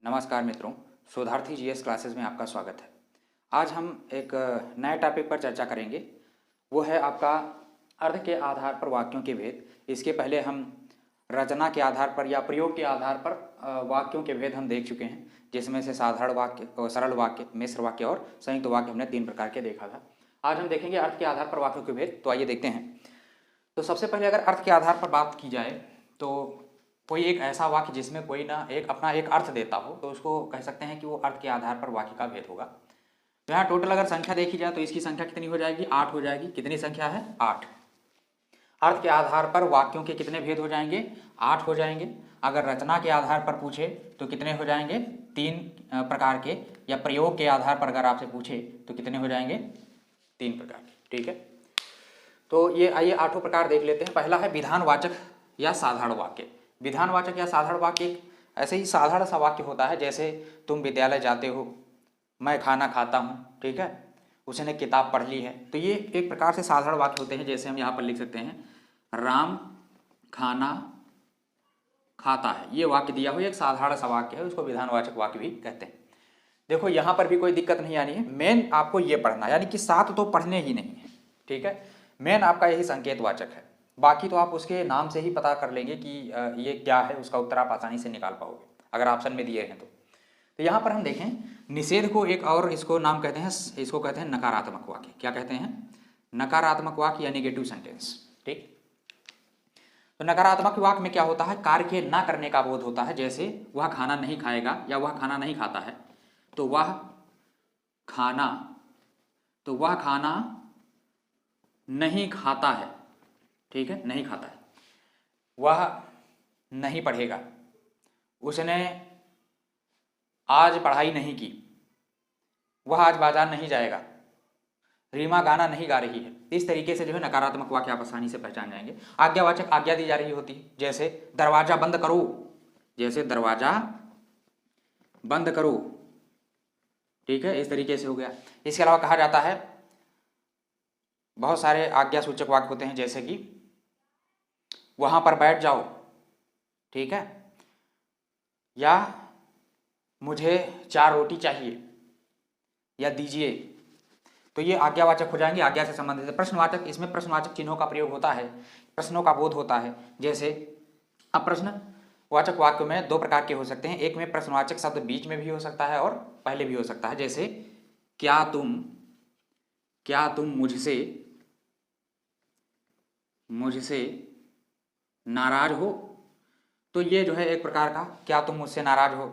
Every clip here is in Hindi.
नमस्कार मित्रों, शोधार्थी जीएस क्लासेस में आपका स्वागत है। आज हम एक नए टॉपिक पर चर्चा करेंगे। वो है आपका अर्थ के आधार पर वाक्यों के भेद। इसके पहले हम रचना के आधार पर या प्रयोग के आधार पर वाक्यों के भेद हम देख चुके हैं, जिसमें से साधारण वाक्य, सरल वाक्य, मिश्र वाक्य और संयुक्त वाक्य हमने 3 प्रकार के देखा था। आज हम देखेंगे अर्थ के आधार पर वाक्यों के भेद। तो आइए देखते हैं। तो सबसे पहले अगर अर्थ के आधार पर बात की जाए तो कोई एक ऐसा वाक्य जिसमें कोई ना एक अपना एक अर्थ देता हो तो उसको कह सकते हैं कि वो अर्थ के आधार पर वाक्य का भेद होगा। तो यहाँ टोटल अगर संख्या देखी जाए तो इसकी संख्या कितनी हो जाएगी? 8 हो जाएगी। कितनी संख्या है? 8। अर्थ के आधार पर वाक्यों के कितने भेद हो जाएंगे? 8 हो जाएंगे। अगर रचना के आधार पर पूछे तो कितने हो जाएंगे? 3 प्रकार के। या प्रयोग के आधार पर अगर आपसे पूछे तो कितने हो जाएंगे? 3 प्रकार के। ठीक है, तो ये आइए 8 प्रकार देख लेते हैं। पहला है विधानवाचक या साधारण वाक्य। विधानवाचक या साधारण वाक्य एक ऐसे ही साधारण सा वाक्य होता है, जैसे तुम विद्यालय जाते हो, मैं खाना खाता हूँ। ठीक है, उसने किताब पढ़ ली है। तो ये एक प्रकार से साधारण वाक्य होते हैं। जैसे हम यहाँ पर लिख सकते हैं राम खाना खाता है। ये वाक्य दिया हुआ एक साधारण सा वाक्य है, उसको विधानवाचक वाक्य भी कहते हैं। देखो यहाँ पर भी कोई दिक्कत नहीं आनी है। मेन आपको ये पढ़ना, यानी कि 7 तो पढ़ने ही नहीं है। ठीक है, मेन आपका यही संकेतवाचक है। बाकी तो आप उसके नाम से ही पता कर लेंगे कि ये क्या है, उसका उत्तर आप आसानी से निकाल पाओगे अगर ऑप्शन में दिए हैं तो यहाँ पर हम देखें निषेध को एक और इसको नाम कहते हैं, इसको कहते हैं नकारात्मक वाक्य। क्या कहते हैं? नकारात्मक वाक्य या नेगेटिव सेंटेंस। ठीक, तो नकारात्मक वाक्य में क्या होता है? कार्य के ना करने का बोध होता है। जैसे वह खाना नहीं खाएगा या वह खाना नहीं खाता है, तो वह खाना नहीं खाता है। ठीक है, नहीं खाता है। वह नहीं पढ़ेगा, उसने आज पढ़ाई नहीं की, वह आज बाजार नहीं जाएगा, रीमा गाना नहीं गा रही है। इस तरीके से जो है नकारात्मक वाक्य आप आसानी से पहचान जाएंगे। आज्ञावाचक आज्ञा दी जा रही होती है, जैसे दरवाजा बंद करो। जैसे दरवाजा बंद करो। ठीक है, इस तरीके से हो गया। इसके अलावा कहा जाता है बहुत सारे आज्ञा सूचक वाक्य होते हैं, जैसे कि वहां पर बैठ जाओ। ठीक है, या मुझे 4 रोटी चाहिए, या दीजिए। तो ये आज्ञावाचक हो जाएंगे, आज्ञा से संबंधित है। प्रश्नवाचक, इसमें प्रश्नवाचक चिन्हों का प्रयोग होता है, प्रश्नों का बोध होता है। जैसे अब प्रश्नवाचक वाक्य में 2 प्रकार के हो सकते हैं। एक में प्रश्नवाचक शब्द बीच में भी हो सकता है और पहले भी हो सकता है। जैसे क्या तुम मुझसे नाराज हो। तो ये जो है एक प्रकार का क्या तुम मुझसे नाराज हो।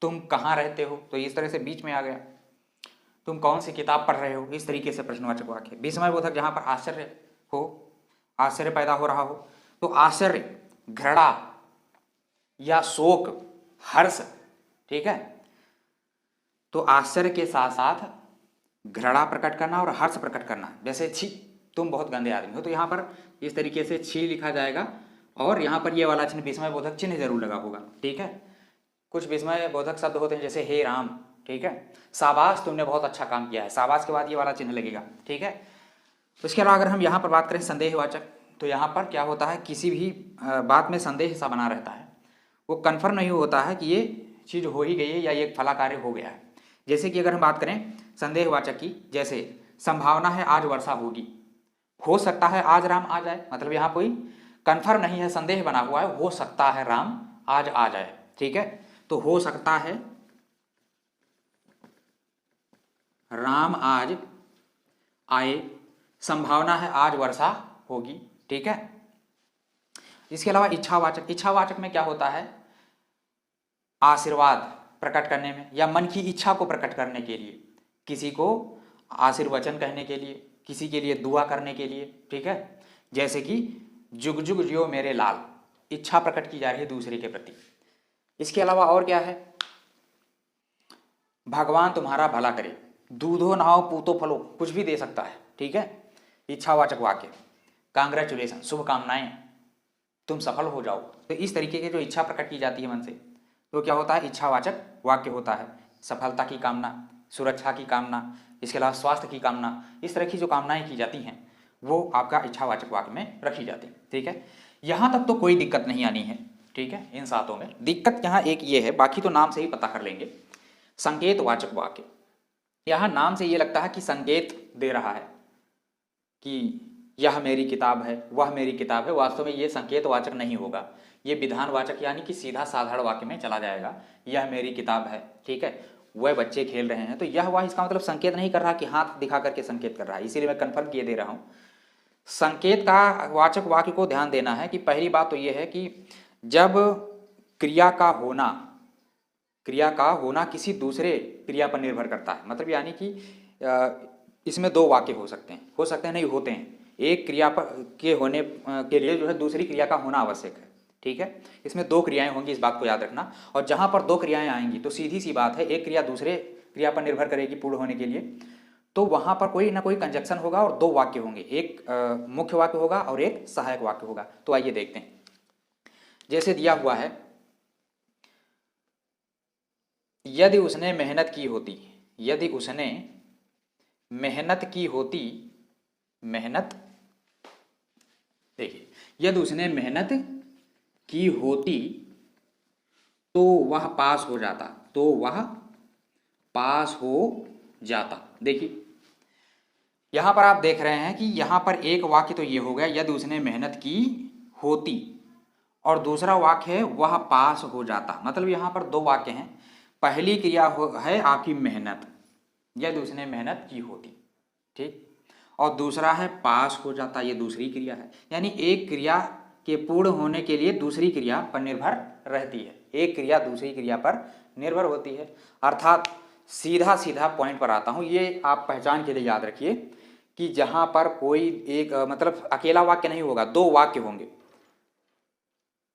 तुम कहाँ रहते हो, तो इस तरह से बीच में आ गया। तुम कौन सी किताब पढ़ रहे हो, इस तरीके से प्रश्नवाचक वाक्य। विस्मयबोधक, जहाँ पर आश्चर्य हो, आश्चर्य पैदा हो रहा हो, तो आश्चर्य, घृणा या शोक, हर्ष। ठीक है, तो आश्चर्य के साथ साथ घृणा प्रकट करना और हर्ष प्रकट करना। जैसे छी, तुम बहुत गंदे आदमी हो, तो यहाँ पर इस तरीके से छी लिखा जाएगा और यहाँ पर ये वाला चिन्ह विस्मय बोधक चिन्ह जरूर लगा होगा। ठीक है, कुछ विस्मय बोधक शब्द होते हैं, जैसे हे राम। ठीक है, शाबाश तुमने बहुत अच्छा काम किया है, शाबाश के बाद ये वाला चिन्ह लगेगा। ठीक है, उसके अलावा अगर हम यहाँ पर बात करें संदेहवाचक, तो यहाँ पर क्या होता है? किसी भी बात में संदेह सा बना रहता है, वो कन्फर्म नहीं होता है कि ये चीज़ हो ही गई है या ये फला कार्य हो गया है। जैसे कि अगर हम बात करें संदेहवाचक की, जैसे संभावना है आज वर्षा होगी, हो सकता है आज राम आ जाए। मतलब यहाँ कोई कन्फर्म नहीं है, संदेह बना हुआ है, हो सकता है राम आज आ जाए। ठीक है, तो हो सकता है राम आज आए, संभावना है आज वर्षा होगी। ठीक है, इसके अलावा इच्छावाचक, इच्छावाचक में क्या होता है? आशीर्वाद प्रकट करने में या मन की इच्छा को प्रकट करने के लिए, किसी को आशीर्वचन कहने के लिए, किसी के लिए दुआ करने के लिए। ठीक है, जैसे कि जुग जुग जियो मेरे लाल, इच्छा प्रकट की जा रही है दूसरे के प्रति। इसके अलावा और क्या है? भगवान तुम्हारा भला करे, दूधो नहाओ पूतो फलो, कुछ भी दे सकता है। ठीक है, इच्छावाचक वाक्य। कांग्रेचुलेसन, शुभकामनाएं, तुम सफल हो जाओ। तो इस तरीके की जो इच्छा प्रकट की जाती है मन से, तो क्या होता है? इच्छावाचक वाक्य होता है। सफलता की कामना, सुरक्षा की कामना, इसके अलावा स्वास्थ्य की कामना, इस तरह की जो कामनाएं की जाती हैं वो आपका इच्छावाचक वाक्य में रखी जाती है। ठीक है, यहाँ तक तो कोई दिक्कत नहीं आनी है। ठीक है, इन सातों में दिक्कत यहाँ एक ये है, बाकी तो नाम से ही पता कर लेंगे। संकेतवाचक वाक्य, यहाँ नाम से ये लगता है कि संकेत दे रहा है कि यह मेरी किताब है, वह मेरी किताब है। वास्तव में ये संकेतवाचक नहीं होगा, ये विधानवाचक यानी कि सीधा साधारण वाक्य में चला जाएगा। यह मेरी किताब है, ठीक है, वह बच्चे खेल रहे हैं, तो यह वह इसका मतलब संकेत नहीं कर रहा कि हाथ दिखा करके संकेत कर रहा है, इसीलिए मैं कन्फर्म किए दे रहा हूँ। संकेत का वाचक वाक्य को ध्यान देना है कि पहली बात तो यह है कि जब क्रिया का होना किसी दूसरे क्रिया पर निर्भर करता है, मतलब यानी कि इसमें दो वाक्य हो सकते हैं नहीं होते हैं। एक क्रिया के होने के लिए जो है दूसरी क्रिया का होना आवश्यक है, ठीक है। इसमें दो क्रियाएं होंगी, इस बात को याद रखना। और जहां पर दो क्रियाएं आएंगी तो सीधी सी बात है, एक क्रिया दूसरे क्रिया पर निर्भर करेगी पूर्ण होने के लिए, तो वहां पर कोई ना कोई कंजक्शन होगा और दो वाक्य होंगे, एक मुख्य वाक्य होगा और एक सहायक वाक्य होगा। तो आइए देखते हैं, जैसे दिया हुआ है, यदि उसने मेहनत की होती, यदि उसने मेहनत की होती, मेहनत, देखिए, यदि उसने मेहनत की होती तो वह पास हो जाता, तो वह पास हो जाता। देखिए यहां पर आप देख रहे हैं कि यहां पर एक वाक्य तो ये हो गया, यदि उसने मेहनत की होती, और दूसरा वाक्य है वह पास हो जाता। मतलब यहां पर दो वाक्य हैं। पहली क्रिया है आपकी मेहनत, यदि उसने मेहनत की होती, ठीक, और दूसरा है पास हो जाता, ये दूसरी क्रिया है। यानी एक क्रिया के पूर्ण होने के लिए दूसरी क्रिया पर निर्भर रहती है, एक क्रिया दूसरी क्रिया पर निर्भर होती है। अर्थात सीधा सीधा पॉइंट पर आता हूं, ये आप पहचान के लिए याद रखिए कि जहां पर कोई एक मतलब अकेला वाक्य नहीं होगा, दो वाक्य होंगे,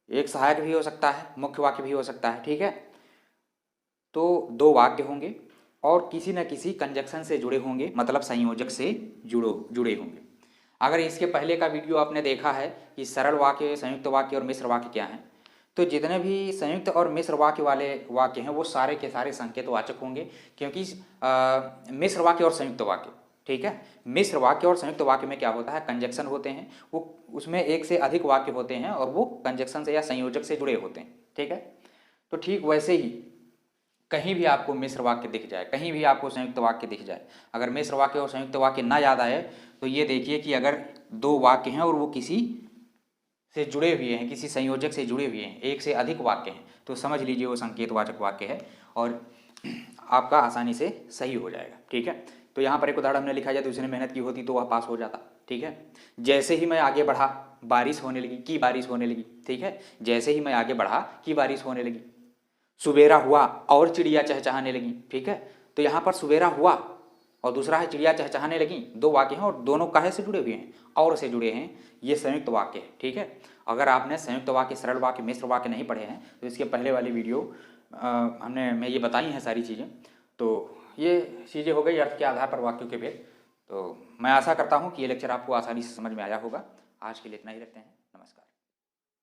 एक सहायक भी हो सकता है, मुख्य वाक्य भी हो सकता है, ठीक है। तो दो वाक्य होंगे और किसी न किसी कंजक्शन से जुड़े होंगे, मतलब संयोजक से जुड़े होंगे। अगर इसके पहले का वीडियो आपने देखा है कि सरल वाक्य, संयुक्त वाक्य और मिश्र वाक्य क्या हैं, तो जितने भी संयुक्त और मिश्र वाक्य वाले वाक्य हैं वो सारे के सारे संकेतवाचक होंगे, क्योंकि मिश्र वाक्य और संयुक्त वाक्य, ठीक है, मिश्र वाक्य और संयुक्त वाक्य में क्या होता है, कंजक्शन होते हैं, वो उसमें एक से अधिक वाक्य होते हैं और वो कंजक्शन से या संयोजक से जुड़े होते हैं, ठीक है। तो ठीक वैसे ही कहीं भी आपको मिश्र वाक्य दिख जाए, कहीं भी आपको संयुक्त वाक्य दिख जाए, अगर मिश्र वाक्य और संयुक्त वाक्य ना याद आए तो ये देखिए कि अगर दो वाक्य हैं और वो किसी से जुड़े हुए हैं, किसी संयोजक से जुड़े हुए हैं, एक से अधिक वाक्य हैं, तो समझ लीजिए वो संकेतवाचक वाक्य है और आपका आसानी से सही हो जाएगा, ठीक है। तो यहाँ पर एक उदाहरण हमने लिखा, यदि उसने मेहनत की होती तो वह पास हो जाता, ठीक है। जैसे ही मैं आगे बढ़ा बारिश होने लगी, की बारिश होने लगी, ठीक है, जैसे ही मैं आगे बढ़ा की बारिश होने लगी। सुबेरा हुआ और चिड़िया चहचहाने लगी, ठीक है। तो यहाँ पर सुबेरा हुआ और दूसरा है चिड़िया चहचहाने लगी, दो वाक्य हैं और दोनों काहे से जुड़े हुए हैं, और से जुड़े हैं, ये संयुक्त वाक्य है, ठीक है। अगर आपने संयुक्त वाक्य, सरल वाक्य, मिश्र वाक्य नहीं पढ़े हैं तो इसके पहले वाली वीडियो मैं ये बताई हैं सारी चीज़ें। तो ये चीज़ें हो गई अर्थ के आधार पर वाक्यों के भेद। तो मैं आशा करता हूँ कि ये लेक्चर आपको आसानी से समझ में आया होगा। आज के लिए इतना ही रखते हैं।